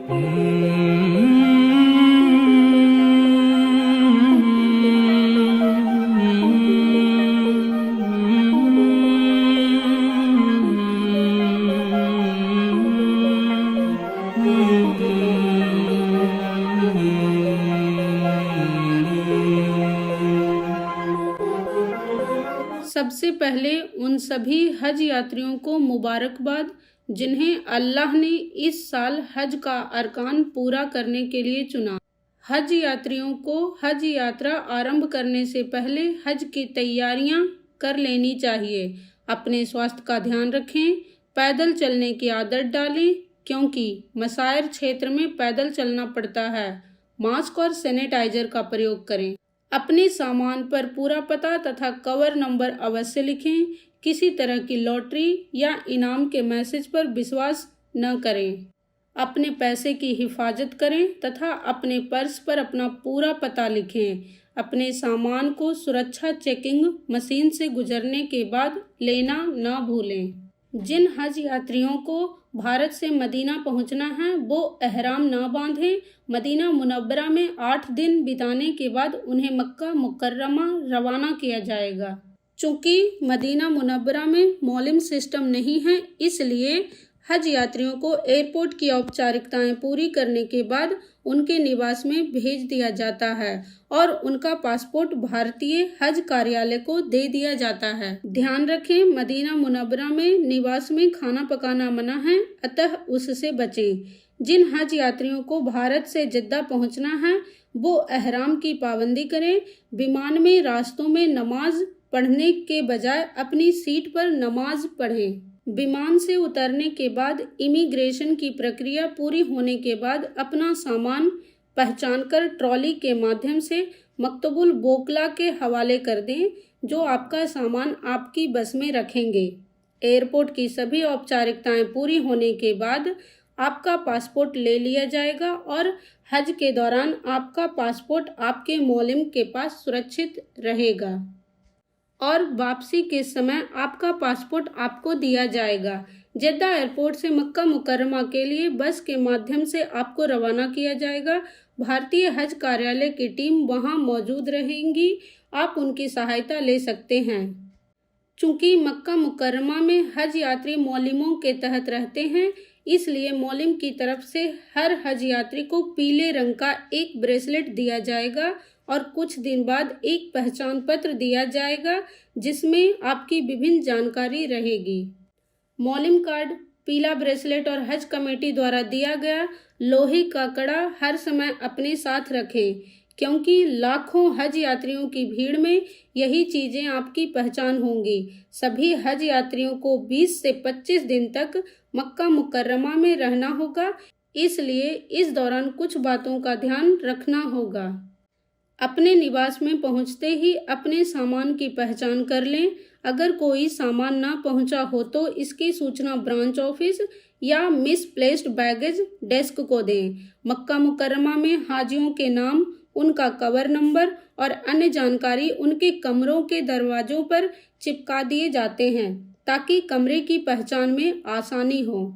सबसे पहले उन सभी हज यात्रियों को मुबारकबाद जिन्हें अल्लाह ने इस साल हज का अरकान पूरा करने के लिए चुना। हज यात्रियों को हज यात्रा आरंभ करने से पहले हज की तैयारियां कर लेनी चाहिए। अपने स्वास्थ्य का ध्यान रखें, पैदल चलने की आदत डालें क्योंकि मसायर क्षेत्र में पैदल चलना पड़ता है। मास्क और सैनिटाइजर का प्रयोग करें। अपने सामान पर पूरा पता तथा कवर नंबर अवश्य लिखें। किसी तरह की लॉटरी या इनाम के मैसेज पर विश्वास न करें। अपने पैसे की हिफाजत करें तथा अपने पर्स पर अपना पूरा पता लिखें। अपने सामान को सुरक्षा चेकिंग मशीन से गुजरने के बाद लेना न भूलें। जिन हज यात्रियों को भारत से मदीना पहुंचना है वो एहराम न बांधें। मदीना मुनव्वरा में 8 दिन बिताने के बाद उन्हें मक्का मुकर्रमा रवाना किया जाएगा। चूँकि मदीना मुनव्वरा में मौलिम सिस्टम नहीं है, इसलिए हज यात्रियों को एयरपोर्ट की औपचारिकताएं पूरी करने के बाद उनके निवास में भेज दिया जाता है और उनका पासपोर्ट भारतीय हज कार्यालय को दे दिया जाता है। ध्यान रखें, मदीना मुनव्वरा में निवास में खाना पकाना मना है, अतः उससे बचें। जिन हज यात्रियों को भारत से जिद्दा पहुंचना है वो एहराम की पाबंदी करें। विमान में रास्तों में नमाज पढ़ने के बजाय अपनी सीट पर नमाज पढ़ें। विमान से उतरने के बाद इमिग्रेशन की प्रक्रिया पूरी होने के बाद अपना सामान पहचानकर ट्रॉली के माध्यम से मकतबुल बोकला के हवाले कर दें, जो आपका सामान आपकी बस में रखेंगे। एयरपोर्ट की सभी औपचारिकताएं पूरी होने के बाद आपका पासपोर्ट ले लिया जाएगा और हज के दौरान आपका पासपोर्ट आपके मौलिम के पास सुरक्षित रहेगा और वापसी के समय आपका पासपोर्ट आपको दिया जाएगा। जेद्दा एयरपोर्ट से मक्का मुकर्रमा के लिए बस के माध्यम से आपको रवाना किया जाएगा। भारतीय हज कार्यालय की टीम वहां मौजूद रहेंगी, आप उनकी सहायता ले सकते हैं। चूँकि मक्का मुकर्रमा में हज यात्री मौलिमों के तहत रहते हैं, इसलिए मौलिम की तरफ से हर हज यात्री को पीले रंग का एक ब्रेसलेट दिया जाएगा और कुछ दिन बाद एक पहचान पत्र दिया जाएगा जिसमें आपकी विभिन्न जानकारी रहेगी। मौलिम कार्ड, पीला ब्रेसलेट और हज कमेटी द्वारा दिया गया लोहे का कड़ा हर समय अपने साथ रखें क्योंकि लाखों हज यात्रियों की भीड़ में यही चीज़ें आपकी पहचान होंगी। सभी हज यात्रियों को 20 से 25 दिन तक मक्का मुकर्रमा में रहना होगा, इसलिए इस दौरान कुछ बातों का ध्यान रखना होगा। अपने निवास में पहुंचते ही अपने सामान की पहचान कर लें। अगर कोई सामान ना पहुंचा हो तो इसकी सूचना ब्रांच ऑफिस या मिसप्लेस्ड बैगेज डेस्क को दें। मक्का मुकर्रमा में हाजियों के नाम, उनका कवर नंबर और अन्य जानकारी उनके कमरों के दरवाजों पर चिपका दिए जाते हैं ताकि कमरे की पहचान में आसानी हो।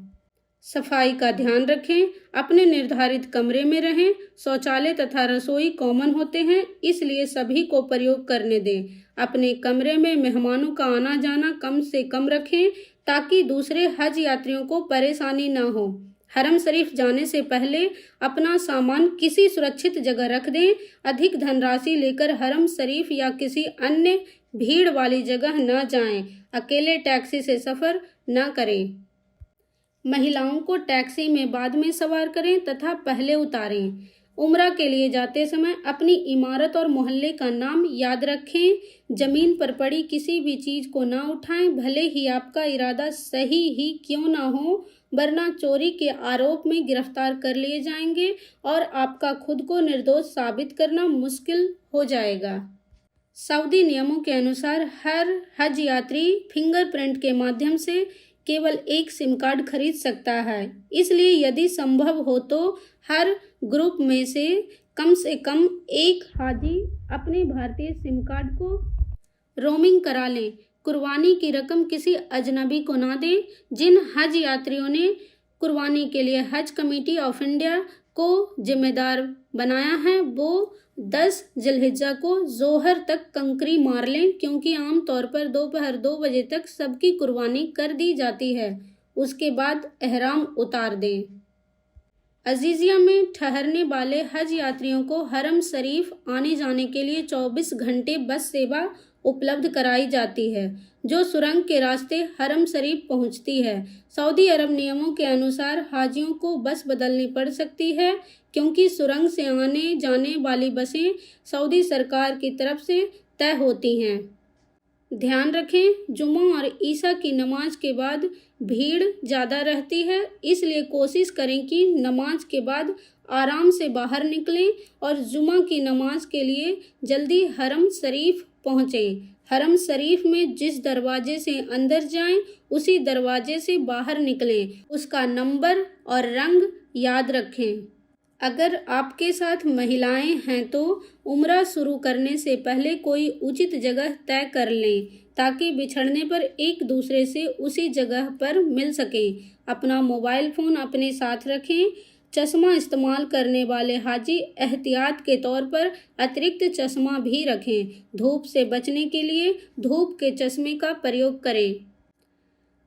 सफाई का ध्यान रखें, अपने निर्धारित कमरे में रहें। शौचालय तथा रसोई कॉमन होते हैं, इसलिए सभी को प्रयोग करने दें। अपने कमरे में मेहमानों का आना जाना कम से कम रखें ताकि दूसरे हज यात्रियों को परेशानी न हो। हरम शरीफ जाने से पहले अपना सामान किसी सुरक्षित जगह रख दें। अधिक धनराशि लेकर हरम शरीफ या किसी अन्य भीड़ वाली जगह न जाएं। अकेले टैक्सी से सफ़र न करें। महिलाओं को टैक्सी में बाद में सवार करें तथा पहले उतारें। उम्रा के लिए जाते समय अपनी इमारत और मोहल्ले का नाम याद रखें। जमीन पर पड़ी किसी भी चीज़ को ना उठाएं, भले ही आपका इरादा सही ही क्यों ना हो, वरना चोरी के आरोप में गिरफ्तार कर लिए जाएंगे और आपका खुद को निर्दोष साबित करना मुश्किल हो जाएगा। सऊदी नियमों के अनुसार हर हज यात्री फिंगरप्रिंट के माध्यम से केवल एक सिम कार्ड खरीद सकता है, इसलिए यदि संभव हो तो हर ग्रुप में से कम एक हाजी अपने भारतीय सिम कार्ड को रोमिंग करा लें। कुर्बानी की रकम किसी अजनबी को ना दें। जिन हज यात्रियों ने कुर्बानी के लिए हज कमेटी ऑफ इंडिया को जिम्मेदार बनाया है वो 10 जिलहिज्जा को जोहर तक कंकरी मार लें, क्योंकि आमतौर पर दोपहर 2 बजे तक सबकी कुर्बानी कर दी जाती है। उसके बाद एहराम उतार दें। अजीजिया में ठहरने वाले हज यात्रियों को हरम शरीफ आने जाने के लिए 24 घंटे बस सेवा उपलब्ध कराई जाती है, जो सुरंग के रास्ते हरम शरीफ पहुंचती है। सऊदी अरब नियमों के अनुसार हाजियों को बस बदलनी पड़ सकती है, क्योंकि सुरंग से आने जाने वाली बसें सऊदी सरकार की तरफ से तय होती हैं। ध्यान रखें, जुमा और ईसा की नमाज के बाद भीड़ ज़्यादा रहती है, इसलिए कोशिश करें कि नमाज के बाद आराम से बाहर निकलें और जुमा की नमाज के लिए जल्दी हरम शरीफ पहुँचें। हरम शरीफ में जिस दरवाजे से अंदर जाएं, उसी दरवाजे से बाहर निकलें। उसका नंबर और रंग याद रखें। अगर आपके साथ महिलाएं हैं तो उम्रा शुरू करने से पहले कोई उचित जगह तय कर लें, ताकि बिछड़ने पर एक दूसरे से उसी जगह पर मिल सकें। अपना मोबाइल फ़ोन अपने साथ रखें। चश्मा इस्तेमाल करने वाले हाजी एहतियात के तौर पर अतिरिक्त चश्मा भी रखें। धूप से बचने के लिए धूप के चश्मे का प्रयोग करें।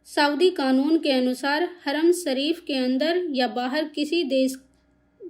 सऊदी कानून के अनुसार हरम शरीफ के अंदर या बाहर किसी देश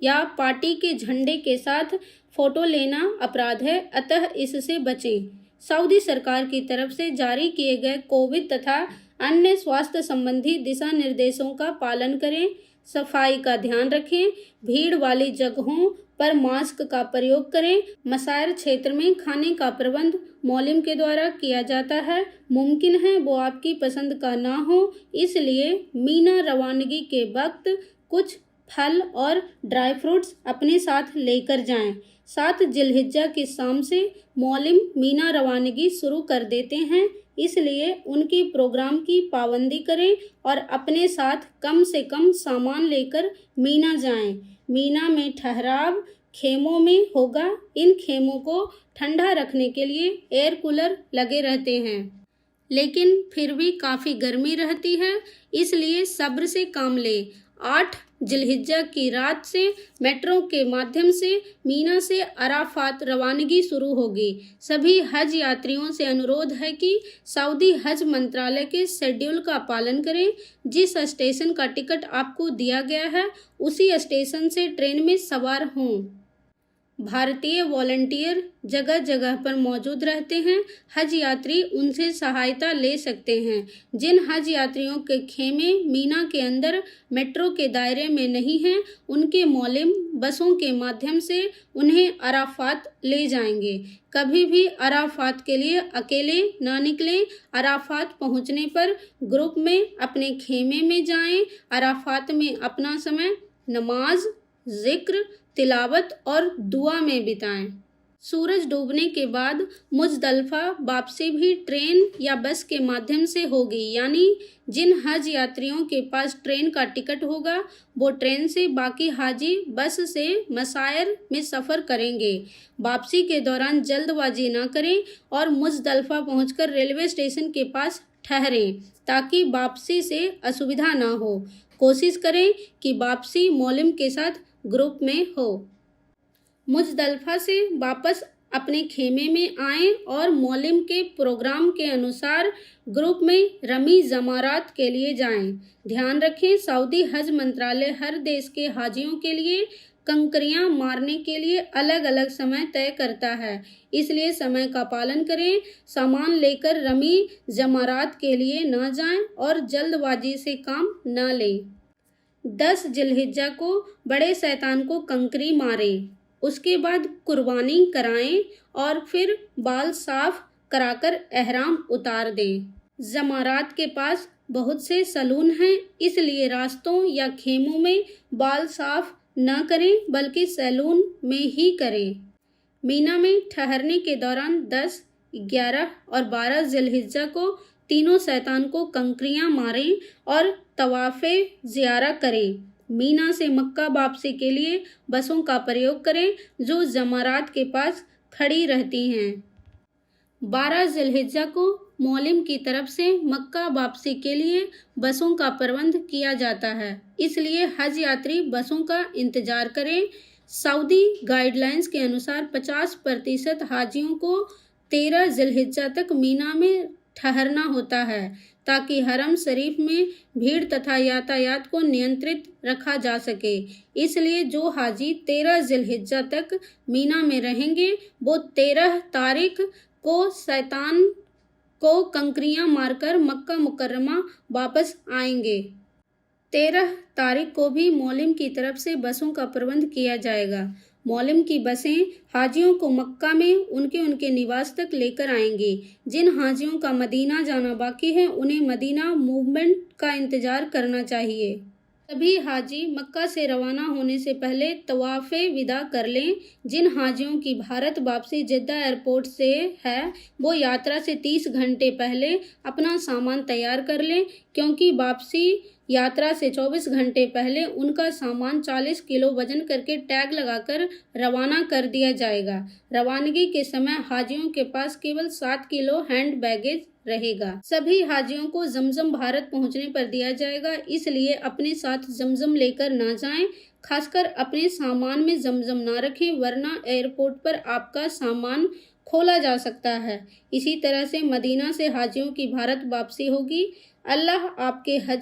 या पार्टी के झंडे के साथ फोटो लेना अपराध है, अतः इससे बचें। सऊदी सरकार की तरफ से जारी किए गए कोविड तथा अन्य स्वास्थ्य संबंधी दिशा निर्देशों का पालन करें। सफाई का ध्यान रखें। भीड़ वाली जगहों पर मास्क का प्रयोग करें। मसायर क्षेत्र में खाने का प्रबंध मौलिम के द्वारा किया जाता है। मुमकिन है वो आपकी पसंद का ना हो, इसलिए मीना रवानगी के वक्त कुछ फल और ड्राई फ्रूट्स अपने साथ लेकर जाएं। 7 जिलहिज्जा की शाम से मौलिम मीना रवानगी शुरू कर देते हैं, इसलिए उनकी प्रोग्राम की पाबंदी करें और अपने साथ कम से कम सामान लेकर मीना जाएं। मीना में ठहराव खेमों में होगा। इन खेमों को ठंडा रखने के लिए एयर कूलर लगे रहते हैं, लेकिन फिर भी काफ़ी गर्मी रहती है, इसलिए सब्र से काम लें। 8 जिलहिज्जा की रात से मेट्रो के माध्यम से मीना से अराफात रवानगी शुरू होगी। सभी हज यात्रियों से अनुरोध है कि सऊदी हज मंत्रालय के शेड्यूल का पालन करें। जिस स्टेशन का टिकट आपको दिया गया है, उसी स्टेशन से ट्रेन में सवार हों। भारतीय वॉलंटियर जगह जगह पर मौजूद रहते हैं। हज यात्री उनसे सहायता ले सकते हैं। जिन हज यात्रियों के खेमे मीना के अंदर मेट्रो के दायरे में नहीं हैं, उनके मौलिम बसों के माध्यम से उन्हें अराफात ले जाएंगे। कभी भी अराफात के लिए अकेले ना निकलें। अराफात पहुंचने पर ग्रुप में अपने खेमे में जाएं। अराफात में अपना समय नमाज, जिक्र, तिलावत और दुआ में बिताएं। सूरज डूबने के बाद मुजदलफा वापसी भी ट्रेन या बस के माध्यम से होगी, यानी जिन हज यात्रियों के पास ट्रेन का टिकट होगा वो ट्रेन से, बाकी हाजी बस से मसायर में सफ़र करेंगे। वापसी के दौरान जल्दबाजी ना करें और मुजदलफा पहुंचकर रेलवे स्टेशन के पास ठहरें, ताकि वापसी से असुविधा ना हो। कोशिश करें कि वापसी मौलिम के साथ ग्रुप में हो। मुजदलफा से वापस अपने खेमे में आएं और मौलिम के प्रोग्राम के अनुसार ग्रुप में रमी जमारात के लिए जाएं। ध्यान रखें, सऊदी हज मंत्रालय हर देश के हाजियों के लिए कंकरियां मारने के लिए अलग अलग समय तय करता है, इसलिए समय का पालन करें। सामान लेकर रमी जमारात के लिए न जाएं और जल्दबाजी से काम न लें। 10 जिलहिज्जा को बड़े शैतान को कंकरी मारें, उसके बाद कुर्बानी कराएं और फिर बाल साफ कराकर एहराम उतार दें। जमारात के पास बहुत से सलून हैं, इसलिए रास्तों या खेमों में बाल साफ न करें, बल्कि सैलून में ही करें। मीना में ठहरने के दौरान 10, 11 और 12 जिलहिज्जा को तीनों शैतान को कंकरियां मारें और तवाफ़े ज़ियारा करें। मीना से मक्का वापसी के लिए बसों का प्रयोग करें, जो जमारात के पास खड़ी रहती हैं। 12 जिलहिज्जा को मौलिम की तरफ से मक्का वापसी के लिए बसों का प्रबंध किया जाता है, इसलिए हज यात्री बसों का इंतजार करें। सऊदी गाइडलाइंस के अनुसार 50% हाजियों को 13 जिलहिज्जा तक मीना में ठहरना होता है, ताकि हरम शरीफ में भीड़ तथा यातायात को नियंत्रित रखा जा सके। इसलिए जो हाजी 13 जिलहिज्जा तक मीना में रहेंगे, वो 13 तारीख को शैतान को कंकरियां मारकर मक्का मुकर्रमा वापस आएंगे। 13 तारीख को भी मौलिम की तरफ से बसों का प्रबंध किया जाएगा। मौलिम की बसें हाजियों को मक्का में उनके निवास तक लेकर आएंगी। जिन हाजियों का मदीना जाना बाकी है, उन्हें मदीना मूवमेंट का इंतजार करना चाहिए। सभी हाजी मक्का से रवाना होने से पहले तवाफ़े विदा कर लें। जिन हाजियों की भारत वापसी जिद्दा एयरपोर्ट से है, वो यात्रा से 30 घंटे पहले अपना सामान तैयार कर लें, क्योंकि वापसी यात्रा से 24 घंटे पहले उनका सामान 40 किलो वजन करके टैग लगाकर रवाना कर दिया जाएगा। रवानगी के समय हाजियों के पास केवल 7 किलो हैंड बैगेज रहेगा। सभी हाजियों को जमजम भारत पहुंचने पर दिया जाएगा, इसलिए अपने साथ जमजम लेकर ना जाएं। खासकर अपने सामान में जमजम ना रखें, वरना एयरपोर्ट पर आपका सामान खोला जा सकता है। इसी तरह से मदीना से हाजियों की भारत वापसी होगी। अल्लाह आपके हज